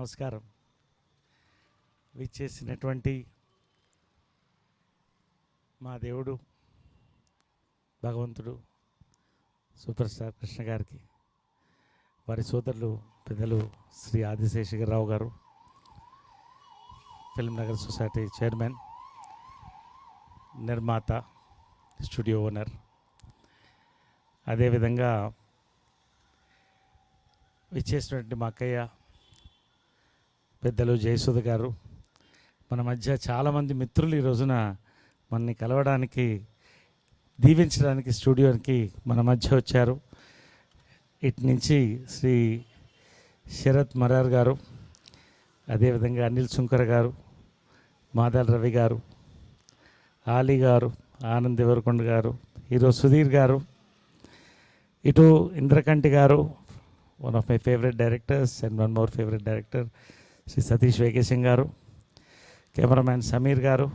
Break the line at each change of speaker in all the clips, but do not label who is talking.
నమస్కారం. విచ్చేసినటువంటి మా దేవుడు భగవంతుడు సూపర్ స్టార్ కృష్ణ గారికి, వారి సోదరులు పెద్దలు శ్రీ ఆదిశేషగిరిరావు గారు, ఫిల్మ్ నగర్ సొసైటీ చైర్మన్, నిర్మాత, స్టూడియో ఓనర్, అదేవిధంగా విచ్చేసినటువంటి మా అక్కయ్య పెద్దలు జయసుధ గారు, మన మధ్య చాలామంది మిత్రులు ఈ రోజున మనని కలవడానికి, దీవించడానికి స్టూడియోకి మన మధ్య వచ్చారు. ఇటు నుంచి శ్రీ శరత్ మరార్ గారు, అదేవిధంగా అనిల్ సుంకర గారు, మాదాల రవి గారు, ఆలీ గారు, ఆనంద్ దేవరకొండ గారు, హీరో సుధీర్ గారు, ఇటు ఇంద్రకంటి గారు, one of my favourite directors and one more favourite director Shri Satish Vegesna గారు, కెమెరామ్యాన్ సమీర్ గారు,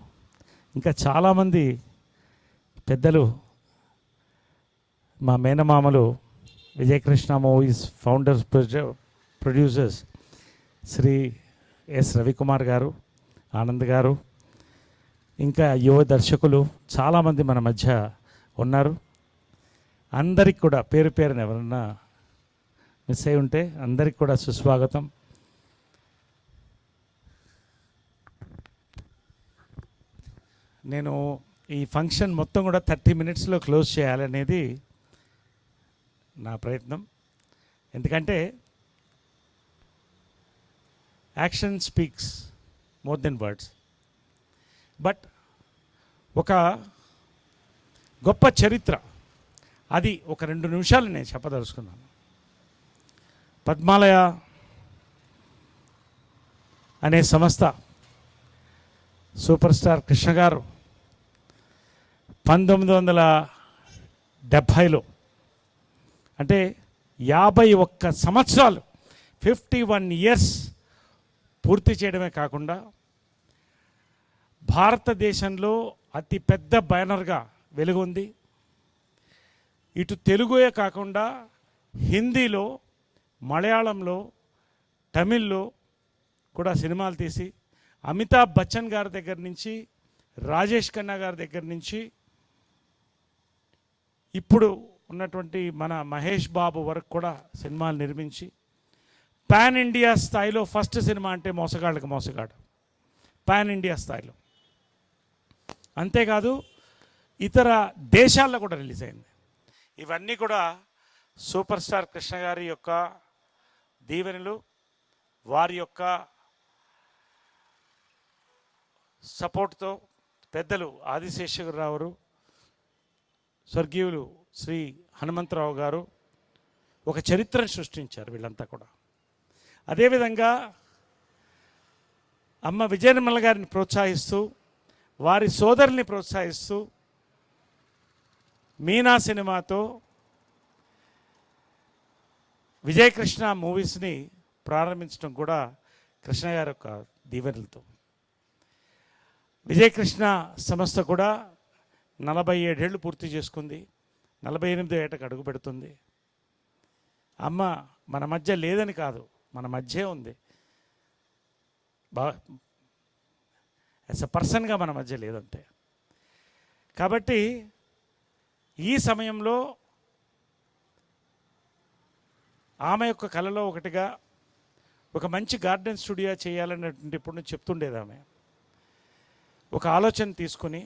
ఇంకా చాలామంది పెద్దలు, మా మేనమామలు Vijayakrishna movies founders producers Shri S Ravikumar గారు, ఆనంద్ గారు, ఇంకా యువ దర్శకులు చాలామంది మన మధ్య ఉన్నారు. అందరికి కూడా పేరు పేరున ఎవరన్నా మిస్ అయి ఉంటే అందరికి కూడా సుస్వాగతం. నేను ఈ ఫంక్షన్ మొత్తం కూడా 30 minutesలో క్లోజ్ చేయాలనేది నా ప్రయత్నం. ఎందుకంటే action speaks more than words. But ఒక గొప్ప చరిత్ర, అది ఒక 2 నిమిషాలు నేను చెప్పదలుచుకున్నాను. పద్మాలయ అనే సంస్థ సూపర్ స్టార్ కృష్ణ గారు 1970లో, అంటే 51 సంవత్సరాలు, 51 years పూర్తి చేయడమే కాకుండా భారతదేశంలో అతి పెద్ద బ్యానర్గా వెలుగొంది. ఇటు తెలుగుయే కాకుండా హిందీలో, మలయాళంలో, తమిళ్లో కూడా సినిమాలు తీసి అమితాబ్ బచ్చన్ గారి దగ్గర నుంచి, రాజేష్ ఖన్నా గారి దగ్గర నుంచి, ఇప్పుడు ఉన్నటువంటి మన మహేష్ బాబు వరకు కూడా సినిమాలు నిర్మించి పాన్ ఇండియా స్థాయిలో ఫస్ట్ సినిమా అంటే మోసగాళ్ళకి మోసగాడు, పాన్ ఇండియా స్థాయిలో. అంతేకాదు ఇతర దేశాల్లో కూడా రిలీజ్ అయింది. ఇవన్నీ కూడా సూపర్ స్టార్ కృష్ణ గారి యొక్క దీవెనలు, వారి యొక్క సపోర్ట్తో, పెద్దలు ఆదిశేషగిరిరావు, స్వర్గీయులు శ్రీ హనుమంతరావు గారు ఒక చరిత్రను సృష్టించారు వీళ్ళంతా కూడా. అదేవిధంగా అమ్మ విజయనిర్మల గారిని ప్రోత్సహిస్తూ, వారి సోదరుల్ని ప్రోత్సహిస్తూ మీనా సినిమాతో విజయకృష్ణ మూవీస్ని ప్రారంభించడం కూడా కృష్ణ గారి యొక్క దీవెనలతో. విజయకృష్ణ సంస్థ కూడా 47 ఏళ్ళు పూర్తి చేసుకుంది, 48వ ఏటకు అడుగు పెడుతుంది. అమ్మ మన మధ్య లేదని కాదు, మన మధ్యే ఉంది. యాజ్ ఎ పర్సన్గా మన మధ్య లేదంతే. కాబట్టి ఈ సమయంలో ఆమె యొక్క కళలో ఒకటిగా ఒక మంచి గార్డెన్ స్టూడియో చేయాలనేటువంటి ఇప్పుడు చెప్తుండేది. ఆమె ఒక ఆలోచన తీసుకుని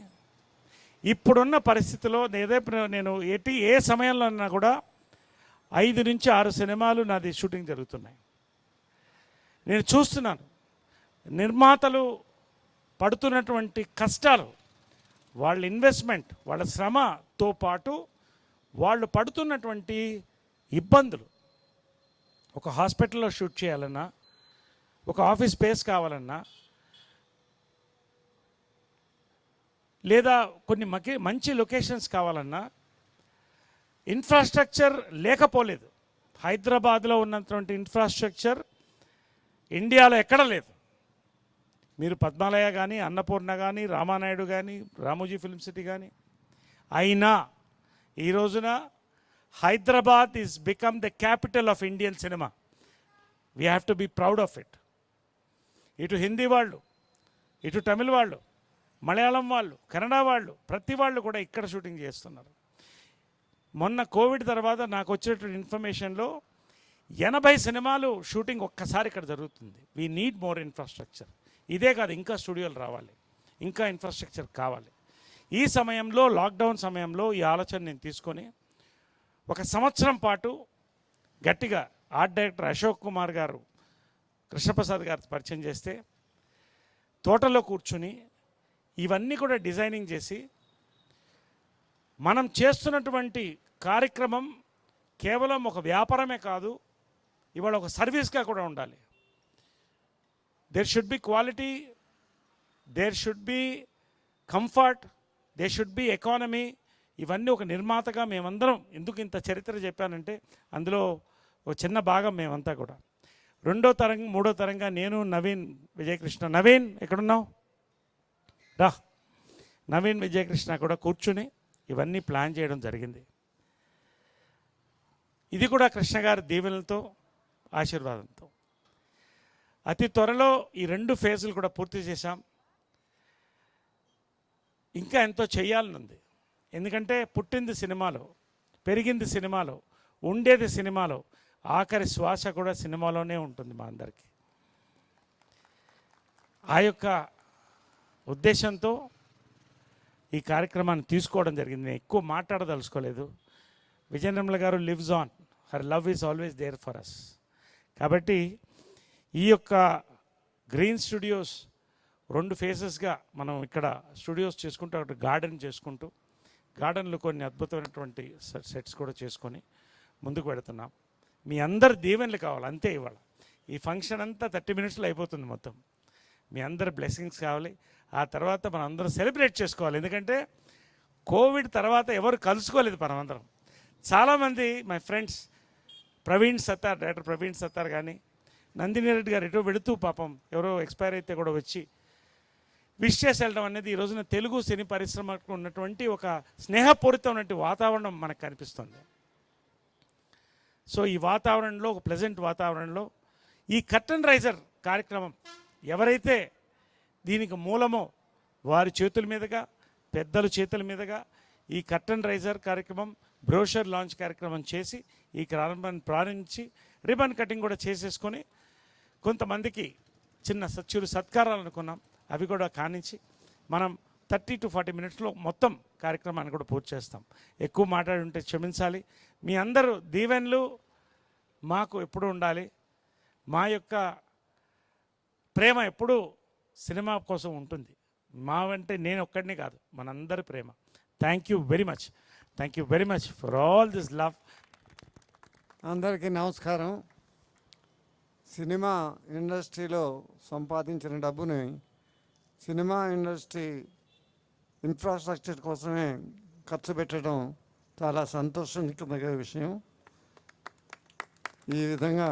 ఇప్పుడున్న పరిస్థితిలో నేను ఏ సమయంలో అన్నా కూడా 5 నుంచి 6 సినిమాలు నాది షూటింగ్ జరుగుతున్నాయి. నేను చూస్తున్నాను నిర్మాతలు పడుతున్నటువంటి కష్టాలు, వాళ్ళ ఇన్వెస్ట్మెంట్, వాళ్ళ శ్రమతో పాటు వాళ్ళు పడుతున్నటువంటి ఇబ్బందులు. ఒక హాస్పిటల్లో షూట్ చేయాలన్నా, ఒక ఆఫీస్ స్పేస్ కావాలన్నా, లేదా కొన్ని మంచి లొకేషన్స్ కావాలన్నా ఇన్ఫ్రాస్ట్రక్చర్ లేకపోలేదు. హైదరాబాద్లో ఉన్నటువంటి ఇన్ఫ్రాస్ట్రక్చర్ ఇండియాలో ఎక్కడ లేదు. మీరు పద్మాలయ కానీ, అన్నపూర్ణ కానీ, రామానాయుడు కానీ, రామోజీ ఫిల్మ్ సిటీ కానీ, అయినా ఈ రోజున Hyderabad is become the capital of Indian cinema. We have to be proud of it. ఇటు హిందీ వాళ్ళు, ఇటు తమిళ్ వాళ్ళు, మలయాళం వాళ్ళు, కన్నడ వాళ్ళు, ప్రతి వాళ్ళు కూడా ఇక్కడ షూటింగ్ చేస్తున్నారు. మొన్న కోవిడ్ తర్వాత నాకు వచ్చేటువంటి ఇన్ఫర్మేషన్లో 80 సినిమాలు షూటింగ్ ఒక్కసారి ఇక్కడ జరుగుతుంది. We need more infrastructure. ఇదే కాదు, ఇంకా స్టూడియోలు రావాలి, ఇంకా ఇన్ఫ్రాస్ట్రక్చర్ కావాలి. ఈ సమయంలో, లాక్డౌన్ సమయంలో ఈ ఆలోచన నేను తీసుకొని 1 సంవత్సరం పాటు గట్టిగా ఆర్ట్ డైరెక్టర్ అశోక్ కుమార్ గారు, కృష్ణప్రసాద్ గారు పరిచయం చేస్తే తోటలో కూర్చుని ఇవన్నీ కూడా డిజైనింగ్ చేసి మనం చేస్తున్నటువంటి కార్యక్రమం కేవలం ఒక వ్యాపారమే కాదు, ఇవాళ ఒక సర్వీస్గా కూడా ఉండాలి. There should be quality, there should be comfort, there should be economy. ఇవన్నీ ఒక నిర్మాతగా మేమందరం, ఎందుకు ఇంత చరిత్ర చెప్పానంటే అందులో ఒక చిన్న భాగం మేమంతా కూడా. 2వ తరం 3వ తరంగా నేను, నవీన్ విజయకృష్ణ, నవీన్ ఎక్కడున్నావు రా, నవీన్ విజయకృష్ణ కూడా కూర్చుని ఇవన్నీ ప్లాన్ చేయడం జరిగింది. ఇది కూడా కృష్ణ గారి దీవెనలతో, ఆశీర్వాదంతో. అతి త్వరలో ఈ 2 ఫేజులు కూడా పూర్తి చేశాం. ఇంకా ఎంతో చేయాలని ఉంది. ఎందుకంటే పుట్టింది సినిమాలో, పెరిగింది సినిమాలో, ఉండేది సినిమాలో, ఆఖరి శ్వాస కూడా సినిమాలోనే ఉంటుంది మా అందరికీ. ఆ యొక్క ఉద్దేశంతో ఈ కార్యక్రమాన్ని తీసుకోవడం జరిగింది. నేను ఎక్కువ మాట్లాడదలుచుకోలేదు. విజయ నిర్మల గారు lives on, her love is always there for us. కాబట్టి ఈ యొక్క గ్రీన్ స్టూడియోస్ 2 ఫేజెస్గా మనం ఇక్కడ స్టూడియోస్ చేసుకుంటూ, ఒకటి గార్డెన్ చేసుకుంటూ, గార్డెన్లో కొన్ని అద్భుతమైనటువంటి సెట్స్ కూడా చేసుకొని ముందుకు పెడుతున్నాం. మీ అందరు దీవెనలు కావాలి అంతే. ఇవాళ ఈ ఫంక్షన్ అంతా 30 మినిట్స్లో అయిపోతుంది మొత్తం. మీ అందరు బ్లెస్సింగ్స్ కావాలి. ఆ తర్వాత మనం అందరం సెలబ్రేట్ చేసుకోవాలి. ఎందుకంటే కోవిడ్ తర్వాత ఎవరు కలుసుకోలేదు మనమందరం. చాలామంది my friends, Praveen Sattar, director Praveen Sattar కానీ, నందిని రెడ్డి గారు ఎటో వెళుతూ పాపం ఎవరో ఎక్స్పైర్ అయితే కూడా వచ్చి విష్ చేసి వెళ్ళడం అనేది ఈ రోజున తెలుగు సినీ పరిశ్రమకు ఉన్నటువంటి ఒక స్నేహపూరితమైనటువంటి వాతావరణం మనకు కనిపిస్తుంది. సో ఈ వాతావరణంలో, ఒక ప్లెజెంట్ వాతావరణంలో ఈ కర్టన్ రైజర్ కార్యక్రమం ఎవరైతే దీనికి మూలమో వారి చేతుల మీదుగా, పెద్దల చేతుల మీదుగా ఈ కర్టన్ రైజర్ కార్యక్రమం, బ్రోషర్ లాంచ్ కార్యక్రమం చేసి ఈ కార్యక్రమాన్ని ప్రారంభించి రిబన్ కటింగ్ కూడా చేసేసుకొని కొంతమందికి చిన్న సత్కారాలు అనుకున్నాం. అవి కూడా కానించి మనం 30 to 40 మినిట్స్లో మొత్తం కార్యక్రమాన్ని కూడా పూర్తి చేస్తాం. ఎక్కువ మాట్లాడి ఉంటే క్షమించాలి. మీ అందరూ దీవెనలు మాకు ఎప్పుడూ ఉండాలి. మా యొక్క ప్రేమ ఎప్పుడూ సినిమా కోసం ఉంటుంది. మా అంటే నేను ఒక్కడిని కాదు, మనందరి ప్రేమ. Thank you very much, thank you very much for all this love.
అందరికీ నమస్కారం. సినిమా ఇండస్ట్రీలో సంపాదించిన డబ్బుని సినిమా ఇండస్ట్రీ ఇన్ఫ్రాస్ట్రక్చర్ కోసమే ఖర్చు పెట్టడం చాలా సంతోషించదగ్గ విషయం. ఈ విధంగా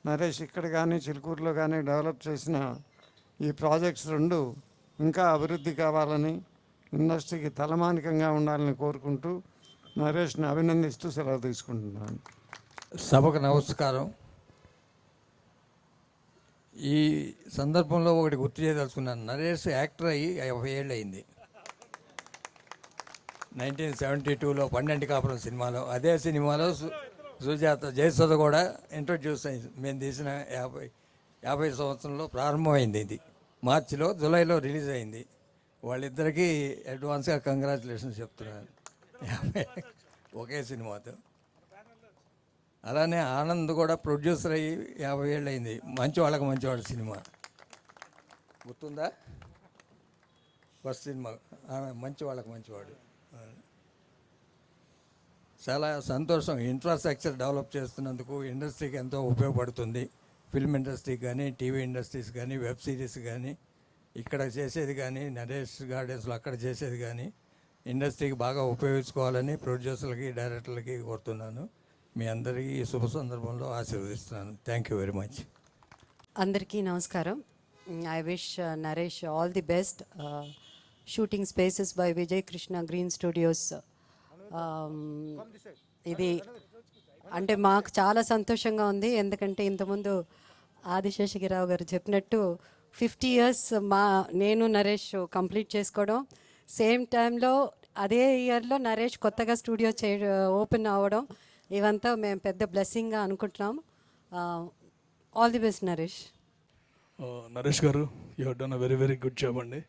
నరేష్ ఇక్కడ కానీ చిలుకూరులో కానీ డెవలప్ చేసిన ఈ ప్రాజెక్ట్స్ 2 ఇంకా అభివృద్ధి కావాలని, ఇండస్ట్రీకి తలమానికంగా ఉండాలని కోరుకుంటూ నరేష్ని అభినందిస్తూ సెలవు తీసుకుంటున్నాను.
సభకు నమస్కారం. ఈ సందర్భంలో ఒకటి గుర్తు చేయదలుచుకున్నాను. నరేష్ యాక్టర్ అయ్యి 50 ఏళ్ళు అయింది. 1972లో 12 కాపురం సినిమాలో, అదే సినిమాలో సుజాత జయసుధ కూడా ఇంట్రొడ్యూస్ అయింది. మేము తీసిన 50 సంవత్సరంలో ప్రారంభమైంది. ఇది మార్చిలో, జూలైలో రిలీజ్ అయింది. వాళ్ళిద్దరికీ అడ్వాన్స్గా కంగ్రాచులేషన్స్ చెప్తున్నాను. ఒకే సినిమాతో. అలానే ఆనంద్ కూడా ప్రొడ్యూసర్ అయ్యి 50 ఏళ్ళు అయింది. మంచి వాళ్ళకి మంచివాడు సినిమా గుర్తుందా? ఫస్ట్ సినిమా మంచి వాళ్ళకి మంచివాడు. చాలా సంతోషం. ఇన్ఫ్రాస్ట్రక్చర్ డెవలప్ చేస్తున్నందుకు ఇండస్ట్రీకి ఎంతో ఉపయోగపడుతుంది. ఫిల్మ్ ఇండస్ట్రీ కానీ, టీవీ ఇండస్ట్రీస్ కానీ, వెబ్ సిరీస్ కానీ, ఇక్కడ చేసేది కానీ, నరేష్ గార్డెన్స్లో అక్కడ చేసేది కానీ ఇండస్ట్రీకి బాగా ఉపయోగించుకోవాలని ప్రొడ్యూసర్లకి, డైరెక్టర్లకి కోరుతున్నాను. మీ అందరికీ ఈ శుభ సందర్భంలో ఆశీర్వదిస్తున్నాను. Thank you very much.
అందరికీ నమస్కారం. I wish Naresh all the best. Shooting spaces by Vijay Krishna green studios. ఇది అంటే మాకు చాలా సంతోషంగా ఉంది. ఎందుకంటే ఇంతకుముందు ఆదిశేషగిరావు గారు చెప్పినట్టు 50 ఇయర్స్ నేను నరేష్ కంప్లీట్ చేసుకోవడం, సేమ్ టైంలో అదే ఇయర్లో నరేష్ కొత్తగా స్టూడియో ఓపెన్ అవ్వడం, ఇవంతా మేము పెద్ద బ్లెస్సింగ్గా అనుకుంటున్నాం. All the best Naresh.
Naresh గారు, you have done a very very good job అండి.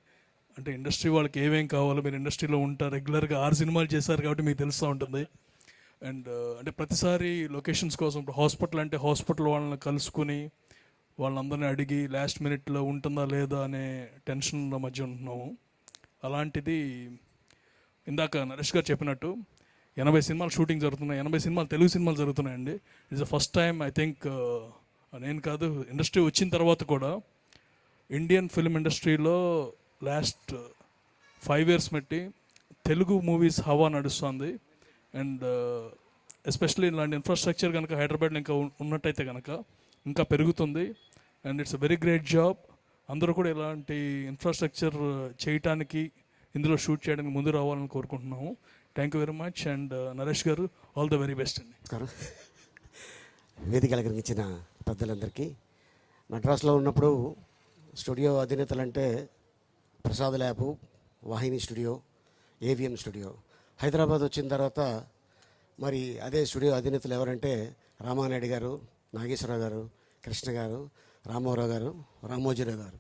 అంటే ఇండస్ట్రీ వాళ్ళకి ఏమేం కావాలో మీరు ఇండస్ట్రీలో ఉంటారు, రెగ్యులర్గా 6 సినిమాలు చేశారు కాబట్టి మీకు తెలుస్తూ ఉంటుంది. అండ్ అంటే ప్రతిసారి లొకేషన్స్ కోసం ఇప్పుడు హాస్పిటల్ అంటే హాస్పిటల్ వాళ్ళని కలుసుకుని వాళ్ళందరినీ అడిగి లాస్ట్ మినిట్లో ఉంటుందా లేదా అనే టెన్షన్ల మధ్య ఉంటున్నాము. అలాంటిది ఇందాక నరేష్ గారు చెప్పినట్టు 80 సినిమాలు షూటింగ్ జరుగుతున్నాయి, 80 సినిమాలు తెలుగు సినిమాలు జరుగుతున్నాయండి. It's the first time I think, నేను కాదు ఇండస్ట్రీ వచ్చిన తర్వాత కూడా ఇండియన్ ఫిల్మ్ ఇండస్ట్రీలో లాస్ట్ 5 ఇయర్స్ బట్టి తెలుగు మూవీస్ హవా నడుస్తుంది. అండ్ ఎస్పెషల్లీ ఇలాంటి ఇన్ఫ్రాస్ట్రక్చర్ కనుక హైదరాబాద్లో ఇంకా ఉన్నట్టయితే కనుక ఇంకా పెరుగుతుంది. And it's a very great job. అందరూ కూడా ఇలాంటి ఇన్ఫ్రాస్ట్రక్చర్ చేయటానికి, ఇందులో షూట్ చేయడానికి ముందు రావాలని కోరుకుంటున్నాము. Thank you very much. And Naresh గారు, ఆల్ ద వెరీ బెస్ట్ అండి.
నమస్కారం. వేదిక అలంకరించిన పెద్దలందరికీ. మద్రాసులో ఉన్నప్పుడు స్టూడియో అధినేతలంటే ప్రసాద్ ల్యాబు, వాహిని స్టూడియో, ఏవిఎం స్టూడియో. హైదరాబాద్ వచ్చిన తర్వాత మరి అదే స్టూడియో అధినేతలు ఎవరంటే రామానాయుడు గారు, నాగేశ్వరరావు గారు, కృష్ణ గారు, రామారావు గారు, రామోజీరావు గారు.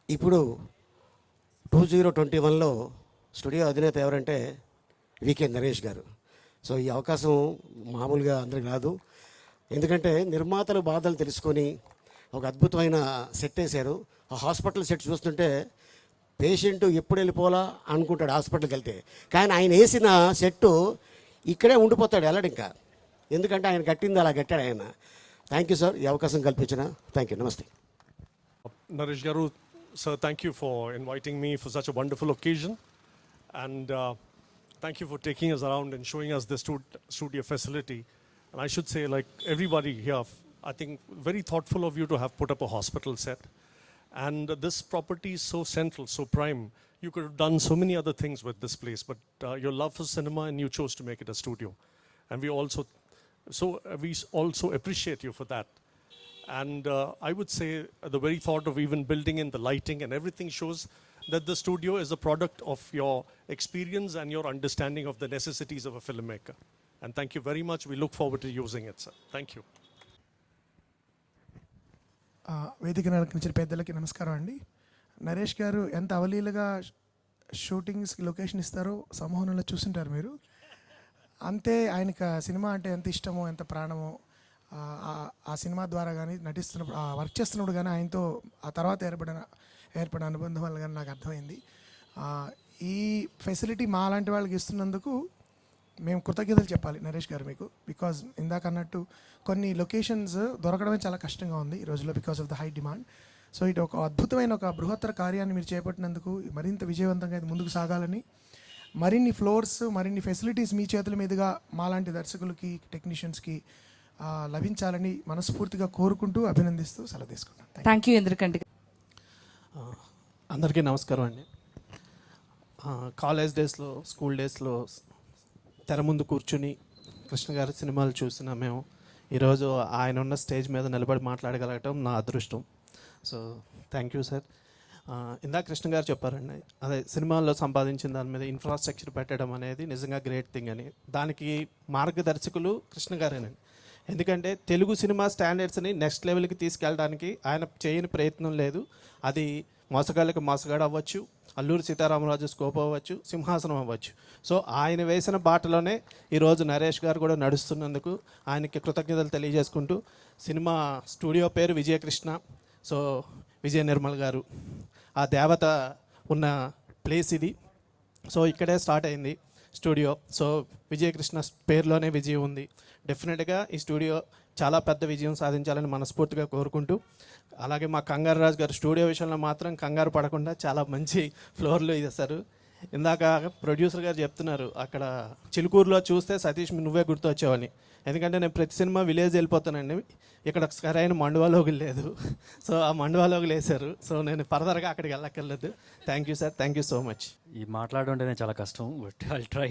ఇప్పుడు 2021లో స్టూడియో అధినేత ఎవరంటే వికే నరేష్ గారు. సో ఈ అవకాశం మామూలుగా అందరికి రాదు. ఎందుకంటే నిర్మాతల బాధలు తెలుసుకొని ఒక అద్భుతమైన సెట్ వేశారు. ఆ హాస్పిటల్ సెట్ చూస్తుంటే పేషెంట్ ఎప్పుడు వెళ్ళిపోవాలా అనుకుంటాడు హాస్పిటల్కి వెళ్తే, కానీ ఆయన వేసిన సెట్టు ఇక్కడే ఉండిపోతాడు, వెళ్ళడు ఇంకా. ఎందుకంటే ఆయన కట్టింది అలా కట్టాడు ఆయన. థ్యాంక్ యూ సార్, ఈ అవకాశం కల్పించిన. Thank you. నమస్తే.
Naresh Garu, sir, thank you for inviting me for such a wonderful occasion. And thank you for taking us around and showing us the studio facility. And I should say, like everybody here, I think very thoughtful of you to have put up a hospital set. And this property is so central, so prime. You could have done so many other things with this place, but your love for cinema and you chose to make it a studio. And we also appreciate you for that. And I would say the very thought of even building in the lighting and everything shows that the studio is a product of your experience and your understanding of the necessities of a filmmaker. And thank you very much. We look forward to using it, sir. Thank you.
వేదికను అలంకరించిన పెద్దలకి నమస్కారం అండి. నరేష్ గారు ఎంత అవలీలగా షూటింగ్స్కి location ఇస్తారో సంమోహనంలో చూస్తుంటారు మీరు. అంతే ఆయనకు సినిమా అంటే ఎంత ఇష్టమో, ఎంత ప్రాణమో, ఆ సినిమా ద్వారా కానీ నటిస్తున్నప్పుడు, వర్క్ చేస్తున్నప్పుడు కానీ ఆయనతో ఆ తర్వాత ఏర్పడిన అనుబంధం వల్ల కానీ నాకు అర్థమైంది. ఈ ఫెసిలిటీ మా లాంటి వాళ్ళకి ఇస్తున్నందుకు మేము కృతజ్ఞతలు చెప్పాలి నరేష్ గారు మీకు. బికాజ్ ఇందాక అన్నట్టు కొన్ని లొకేషన్స్ దొరకడమే చాలా కష్టంగా ఉంది ఈ రోజుల్లో because of the high demand. So ఇటు ఒక అద్భుతమైన ఒక బృహత్తర కార్యాన్ని మీరు చేపట్టినందుకు మరింత విజయవంతంగా ఇది ముందుకు సాగాలని, మరిన్ని ఫ్లోర్స్, మరిన్ని ఫెసిలిటీస్ మీ చేతుల మీదుగా మాలాంటి దర్శకులకి, టెక్నీషియన్స్కి లభించాలని మనస్ఫూర్తిగా కోరుకుంటూ అభినందిస్తూ సెలవు తీసుకుంటాను.
Thank you Indrakanti.
అందరికీ నమస్కారం అండి. కాలేజ్ డేస్లో, స్కూల్ డేస్లో తెర ముందు కూర్చుని కృష్ణ గారి సినిమాలు చూసిన మేము ఈరోజు ఆయన ఉన్న స్టేజ్ మీద నిలబడి మాట్లాడగలగటం నా అదృష్టం. So thank you sir. ఇందాక కృష్ణ గారు చెప్పారండి, అదే సినిమాల్లో సంపాదించిన దాని మీద ఇన్ఫ్రాస్ట్రక్చర్ పెట్టడం అనేది నిజంగా గ్రేట్ థింగ్ అని. దానికి మార్గదర్శకులు కృష్ణ గారేనండి. ఎందుకంటే తెలుగు సినిమా స్టాండర్డ్స్ని నెక్స్ట్ లెవెల్కి తీసుకెళ్ళడానికి ఆయన చేయని ప్రయత్నం లేదు. అది మోసగాళ్ళకి మోసగాడు అవ్వచ్చు, అల్లూరి సీతారామరాజు స్కోప్ అవ్వచ్చు, సింహాసనం అవ్వచ్చు. సో ఆయన వేసిన బాటలోనే ఈరోజు నరేష్ గారు కూడా నడుస్తున్నందుకు ఆయనకి కృతజ్ఞతలు తెలియజేసుకుంటూ, సినిమా స్టూడియో పేరు విజయకృష్ణ. సో విజయ నిర్మల్ గారు ఆ దేవత ఉన్న ప్లేస్ ఇది. సో ఇక్కడే స్టార్ట్ అయింది స్టూడియో. సో విజయకృష్ణ పేరులోనే విజయం ఉంది. డెఫినెట్గా ఈ స్టూడియో చాలా పెద్ద విజయం సాధించాలని మనస్ఫూర్తిగా కోరుకుంటూ, అలాగే మా కంగారు రాజు గారు స్టూడియో విషయంలో మాత్రం కంగారు పడకుండా చాలా మంచి ఫ్లోర్లు ఇస్తారు. ఇందాక ప్రొడ్యూసర్ గారు చెప్తున్నారు, అక్కడ చిలుకూరులో చూస్తే సతీష్ నువ్వే గుర్తొచ్చావని. ఎందుకంటే నేను ప్రతి సినిమా విలేజ్ వెళ్ళిపోతానండి, ఇక్కడ సరైన మండువాలోకి లేదు. సో ఆ మండువాలోకి వేశారు. సో నేను ఫర్దర్గా అక్కడికి వెళ్ళక్కర్లేదు. Thank you sir, thank you so much.
ఈ మాట్లాడడం అంటేనే చాలా కష్టం, but I'll try.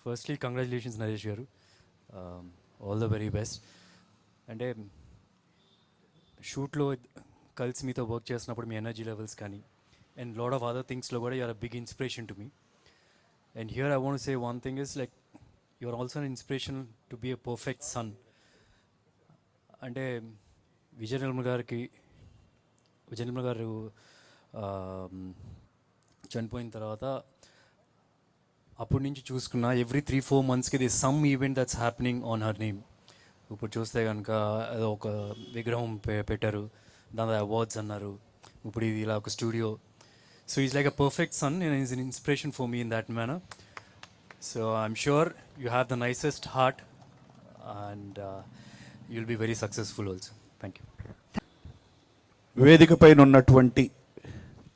Firstly congratulations Naresh గారు, ఆల్ ద వెరీ బెస్ట్. అంటే షూట్లో కలిసి మీతో వర్క్ చేసినప్పుడు మీ ఎనర్జీ లెవెల్స్ కానీ అండ్ లాట్ ఆఫ్ అదర్ థింగ్స్లో కూడా you're a big inspiration to me. And here I want say one thing is like you are also an inspiration to be a perfect son. అంటే విజయ నిర్మల్ గారు చనిపోయిన తర్వాత అప్పటి నుంచి చూసుకున్నా ఎవ్రీ 3-4 monthsకి the some event that's happening on her name. ఇప్పుడు చూస్తే కనుక ఏదో ఒక విగ్రహం పెట్టారు, దాని అవార్డ్స్ అన్నారు, ఇప్పుడు ఇది ఇలా ఒక studio. So is like a perfect son and is an inspiration for me in that manner. So I'm sure you have the nicest heart and you will be very successful also. Thank you.
వేదిక పైన ఉన్నటువంటి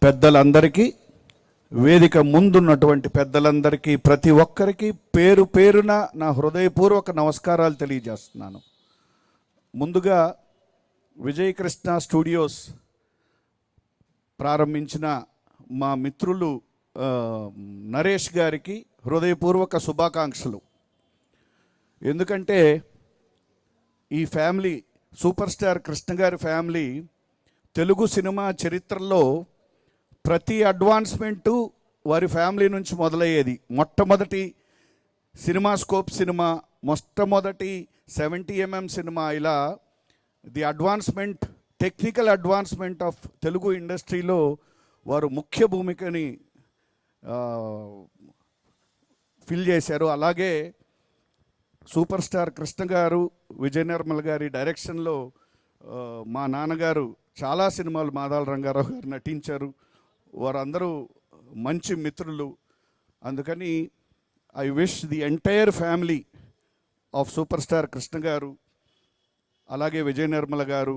పెద్దలందరికీ, వేదిక ముందున్నటువంటి పెద్దలందరికీ, ప్రతి ఒక్కరికి పేరు పేరున నా హృదయపూర్వక నమస్కారాలు తెలియజేస్తున్నాను. ముందుగా విజయకృష్ణ స్టూడియోస్ ప్రారంభించిన మా మిత్రులు నరేష్ గారికి హృదయపూర్వక శుభాకాంక్షలు. ఎందుకంటే ఈ ఫ్యామిలీ, సూపర్ స్టార్ కృష్ణ గారి ఫ్యామిలీ తెలుగు సినిమా చరిత్రలో ప్రతి అడ్వాన్స్మెంటు వారి ఫ్యామిలీ నుంచి మొదలయ్యేది. మొట్టమొదటి సినిమాస్కోప్ సినిమా, మొట్టమొదటి 70mm సినిమా, ఇలా the advancement, technical advancement of Telugu ఇండస్ట్రీలో వారు ముఖ్య భూమికని ఫిల్ చేశారు. అలాగే సూపర్ స్టార్ కృష్ణ గారు, విజయ నిర్మల్ గారి డైరెక్షన్లో మా నాన్నగారు చాలా సినిమాలు మాదాల రంగారావు గారు నటించారు. వారందరూ మంచి మిత్రులు. అందుకని I wish the entire family of super star Krishna గారు, అలాగే విజయ నిర్మల గారు,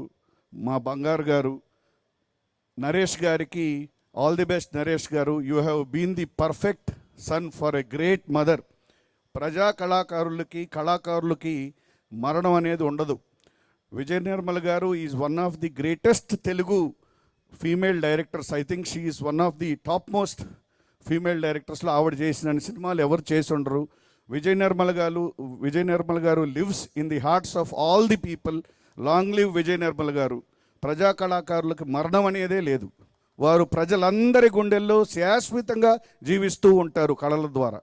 మా బంగారు గారు, నరేష్ గారికి ఆల్ ది బెస్ట్. నరేష్ గారు, you have been the perfect son for a great mother. ప్రజా కళాకారులకి మరణం అనేది ఉండదు. విజయ నిర్మల గారు is one of the greatest Telugu female directors. I think she is one of the top most female డైరెక్టర్స్లో ఆవిడ చేసిన సినిమాలు ఎవరు చేసి ఉండరు. విజయ నిర్మల గారు lives in the hearts of all the people. Long live Vijaya Nirmala గారు. ప్రజా కళాకారులకు మరణం అనేదే లేదు. వారు ప్రజలందరి గుండెల్లో శాశ్వతంగా జీవిస్తూ ఉంటారు కళల ద్వారా.